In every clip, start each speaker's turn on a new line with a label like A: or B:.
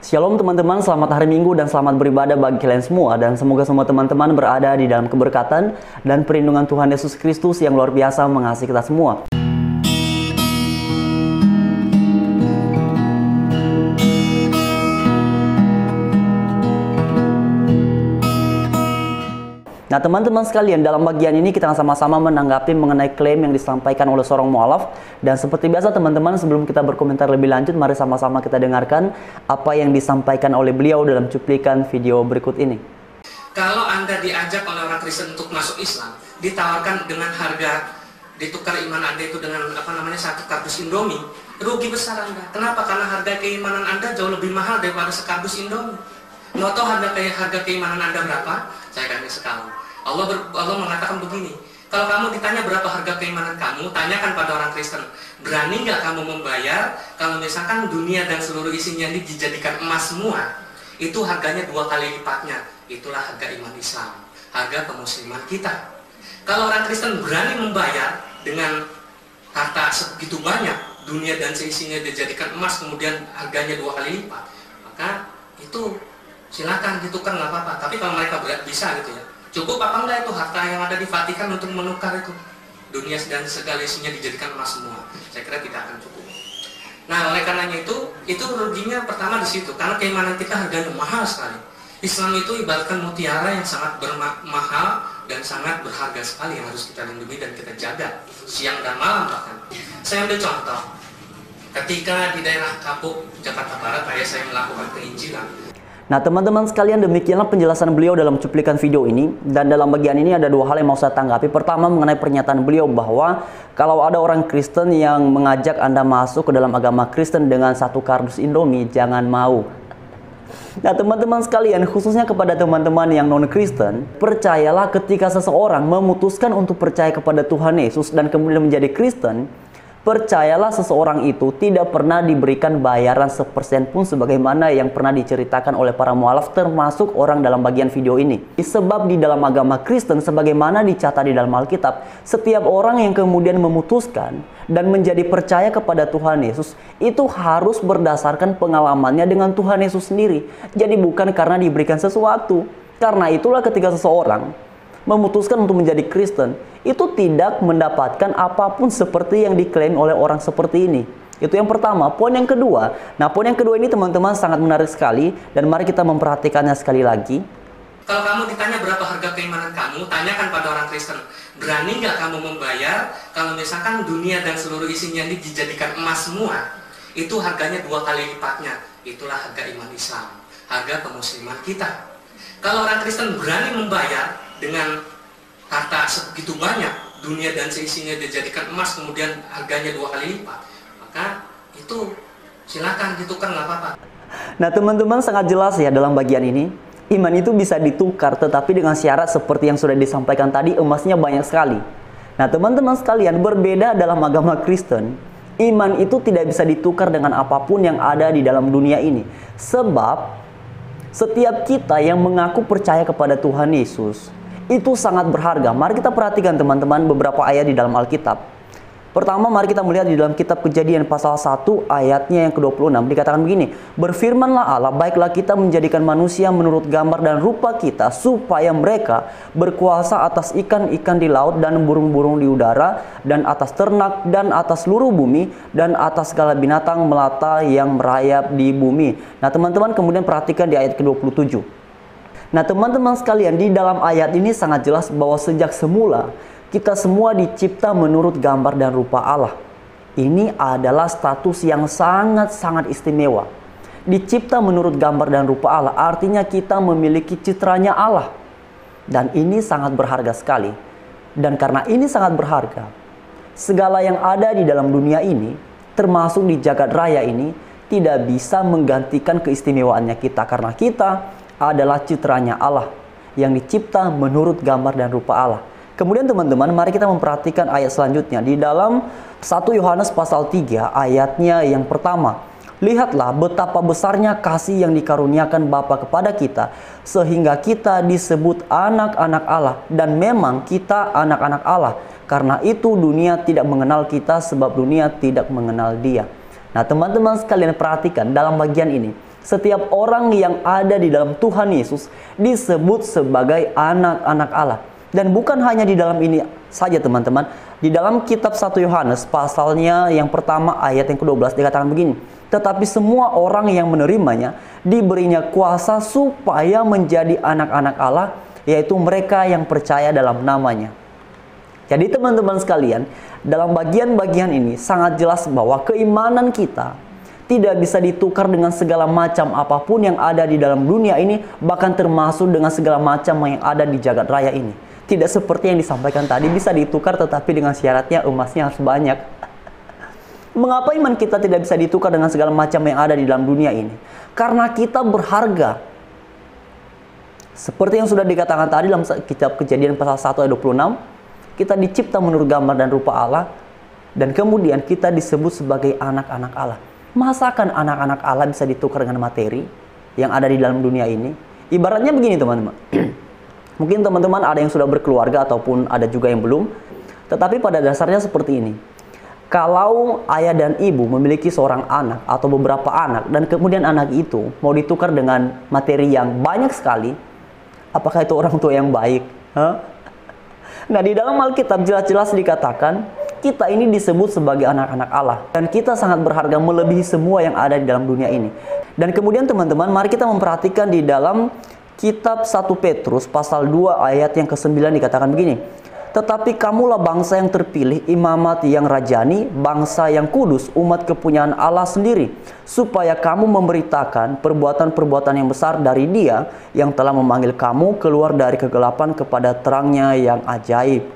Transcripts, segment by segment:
A: Shalom teman-teman, selamat hari Minggu dan selamat beribadah bagi kalian semua. Dan semoga semua teman-teman berada di dalam keberkatan dan perlindungan Tuhan Yesus Kristus yang luar biasa mengasihi kita semua. Nah teman-teman sekalian, dalam bagian ini kita akan sama-sama menanggapi mengenai klaim yang disampaikan oleh seorang mualaf. Dan seperti biasa teman-teman, sebelum kita berkomentar lebih lanjut, mari sama-sama kita dengarkan apa yang disampaikan oleh beliau dalam cuplikan video berikut ini.
B: Kalau Anda diajak oleh orang Kristen untuk masuk Islam, ditawarkan dengan harga, ditukar iman Anda itu dengan satu kardus Indomie, rugi besar Anda. Kenapa? Karena harga keimanan Anda jauh lebih mahal daripada sekardus Indomie. Mau tahu harga keimanan Anda berapa? Saya kasih sekali. Allah mengatakan begini, kalau kamu ditanya berapa harga keimanan kamu, tanyakan pada orang Kristen, berani nggak kamu membayar kalau misalkan dunia dan seluruh isinya ini dijadikan emas semua, itu harganya 2 kali lipatnya. Itulah harga iman Islam, harga kemusliman kita. Kalau orang Kristen berani membayar dengan harta segitu banyak, dunia dan seisinya dijadikan emas kemudian harganya 2 kali lipat, maka itu silakan ditukar, nggak apa-apa. Tapi kalau mereka bisa gitu ya, cukup apa enggak itu harta yang ada di Vatikan untuk menukar itu dunia dan segala isinya dijadikan emas semua? Saya kira tidak akan cukup. Nah, oleh karenanya itu ruginya pertama di situ, karena keimanan kita harganya mahal sekali. Islam itu ibaratkan mutiara yang sangat mahal dan sangat berharga sekali yang harus kita lindungi dan kita jaga siang dan malam bahkan. Saya ambil contoh, ketika di daerah Kapuk, Jakarta Barat, saya melakukan penginjilan.
A: Nah teman-teman sekalian, demikianlah penjelasan beliau dalam cuplikan video ini. Dan dalam bagian ini ada 2 hal yang mau saya tanggapi. Pertama, mengenai pernyataan beliau bahwa kalau ada orang Kristen yang mengajak Anda masuk ke dalam agama Kristen dengan 1 kardus Indomie, jangan mau. Nah teman-teman sekalian, khususnya kepada teman-teman yang non-Kristen, percayalah ketika seseorang memutuskan untuk percaya kepada Tuhan Yesus dan kemudian menjadi Kristen, percayalah seseorang itu tidak pernah diberikan bayaran sepersen pun sebagaimana yang pernah diceritakan oleh para mualaf, termasuk orang dalam bagian video ini. Sebab di dalam agama Kristen, sebagaimana dicatat di dalam Alkitab, setiap orang yang kemudian memutuskan dan menjadi percaya kepada Tuhan Yesus, itu harus berdasarkan pengalamannya dengan Tuhan Yesus sendiri. Jadi bukan karena diberikan sesuatu. Karena itulah ketika seseorang memutuskan untuk menjadi Kristen, itu tidak mendapatkan apapun seperti yang diklaim oleh orang seperti ini. Itu yang pertama. Poin yang kedua, poin yang kedua ini teman-teman sangat menarik sekali, dan mari kita memperhatikannya sekali lagi.
B: Kalau kamu ditanya berapa harga keimanan kamu, tanyakan pada orang Kristen, berani nggak kamu membayar kalau misalkan dunia dan seluruh isinya ini dijadikan emas semua, itu harganya 2 kali lipatnya. Itulah harga iman Islam, harga kemusliman kita. Kalau orang Kristen berani membayar dengan harta segitu banyak, dunia dan seisinya dijadikan emas kemudian harganya 2 kali lipat, maka itu silakan ditukar, nggak apa-apa.
A: Nah teman-teman, sangat jelas ya dalam bagian ini, iman itu bisa ditukar, tetapi dengan syarat seperti yang sudah disampaikan tadi, emasnya banyak sekali. Nah teman-teman sekalian, berbeda dalam agama Kristen, iman itu tidak bisa ditukar dengan apapun yang ada di dalam dunia ini. Sebab setiap kita yang mengaku percaya kepada Tuhan Yesus itu sangat berharga. Mari kita perhatikan teman-teman beberapa ayat di dalam Alkitab. Pertama, mari kita melihat di dalam kitab Kejadian pasal 1 ayatnya yang ke-26. Dikatakan begini, berfirmanlah Allah, baiklah kita menjadikan manusia menurut gambar dan rupa kita, supaya mereka berkuasa atas ikan-ikan di laut dan burung-burung di udara, dan atas ternak, dan atas seluruh bumi, dan atas segala binatang melata yang merayap di bumi. Nah teman-teman, kemudian perhatikan di ayat ke-27. Nah teman-teman sekalian, di dalam ayat ini sangat jelas bahwa sejak semula kita semua dicipta menurut gambar dan rupa Allah. Ini adalah status yang sangat-sangat istimewa. Dicipta menurut gambar dan rupa Allah artinya kita memiliki citranya Allah. Dan ini sangat berharga sekali. Dan karena ini sangat berharga, segala yang ada di dalam dunia ini, termasuk di jagat raya ini, tidak bisa menggantikan keistimewaannya kita. Karena kita adalah citranya Allah yang dicipta menurut gambar dan rupa Allah. Kemudian teman-teman, mari kita memperhatikan ayat selanjutnya. Di dalam 1 Yohanes pasal 3 ayatnya yang pertama. Lihatlah betapa besarnya kasih yang dikaruniakan Bapa kepada kita, sehingga kita disebut anak-anak Allah. Dan memang kita anak-anak Allah. Karena itu dunia tidak mengenal kita, sebab dunia tidak mengenal Dia. Nah teman-teman sekalian, perhatikan dalam bagian ini. Setiap orang yang ada di dalam Tuhan Yesus disebut sebagai anak-anak Allah. Dan bukan hanya di dalam ini saja teman-teman. Di dalam kitab 1 Yohanes pasalnya yang pertama ayat yang ke-12 dikatakan begini. Tetapi semua orang yang menerimanya diberinya kuasa supaya menjadi anak-anak Allah, yaitu mereka yang percaya dalam namanya. Jadi teman-teman sekalian, dalam bagian-bagian ini sangat jelas bahwa keimanan kita tidak bisa ditukar dengan segala macam apapun yang ada di dalam dunia ini, bahkan termasuk dengan segala macam yang ada di jagat raya ini. Tidak seperti yang disampaikan tadi, bisa ditukar tetapi dengan syaratnya emasnya harus banyak. Mengapa iman kita tidak bisa ditukar dengan segala macam yang ada di dalam dunia ini? Karena kita berharga. Seperti yang sudah dikatakan tadi dalam kitab Kejadian pasal 1 ayat 26, kita dicipta menurut gambar dan rupa Allah, dan kemudian kita disebut sebagai anak-anak Allah. Masakan anak-anak Allah bisa ditukar dengan materi yang ada di dalam dunia ini? Ibaratnya begini teman-teman. Mungkin teman-teman ada yang sudah berkeluarga ataupun ada juga yang belum. Tetapi pada dasarnya seperti ini. Kalau ayah dan ibu memiliki seorang anak atau beberapa anak, dan kemudian anak itu mau ditukar dengan materi yang banyak sekali, apakah itu orang tua yang baik? Nah, di dalam Alkitab jelas-jelas dikatakan kita ini disebut sebagai anak-anak Allah. Dan kita sangat berharga melebihi semua yang ada di dalam dunia ini. Dan kemudian teman-teman, mari kita memperhatikan di dalam kitab 1 Petrus pasal 2 ayat yang ke-9 dikatakan begini. Tetapi kamulah bangsa yang terpilih, imamat yang rajani, bangsa yang kudus, umat kepunyaan Allah sendiri. Supaya kamu memberitakan perbuatan-perbuatan yang besar dari Dia yang telah memanggil kamu keluar dari kegelapan kepada terangnya yang ajaib.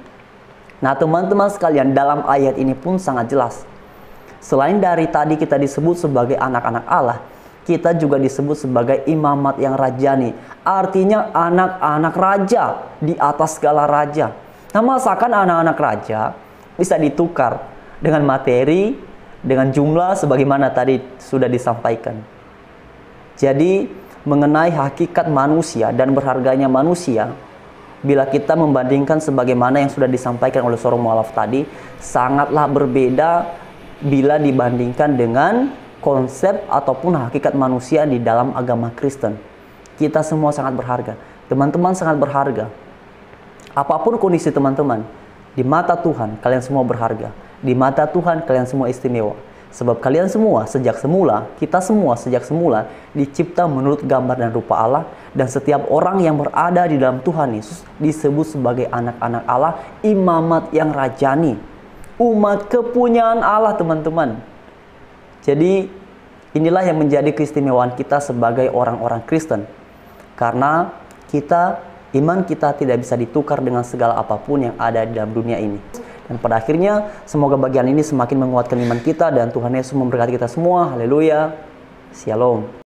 A: Nah teman-teman sekalian, dalam ayat ini pun sangat jelas. Selain dari tadi kita disebut sebagai anak-anak Allah, kita juga disebut sebagai imamat yang rajani. Artinya anak-anak raja di atas segala raja. Nah masakan anak-anak raja bisa ditukar dengan materi, dengan jumlah sebagaimana tadi sudah disampaikan. Jadi mengenai hakikat manusia dan berharganya manusia, bila kita membandingkan sebagaimana yang sudah disampaikan oleh seorang mualaf tadi, sangatlah berbeda bila dibandingkan dengan konsep ataupun hakikat manusia di dalam agama Kristen. Kita semua sangat berharga. Teman-teman sangat berharga. Apapun kondisi teman-teman, di mata Tuhan kalian semua berharga. Di mata Tuhan kalian semua istimewa. Sebab kalian semua sejak semula, kita semua sejak semula dicipta menurut gambar dan rupa Allah. Dan setiap orang yang berada di dalam Tuhan Yesus disebut sebagai anak-anak Allah, imamat yang rajani, umat kepunyaan Allah teman-teman. Jadi inilah yang menjadi keistimewaan kita sebagai orang-orang Kristen. Karena iman kita tidak bisa ditukar dengan segala apapun yang ada di dalam dunia ini. Dan pada akhirnya, semoga bagian ini semakin menguatkan iman kita dan Tuhan Yesus memberkati kita semua. Haleluya. Shalom.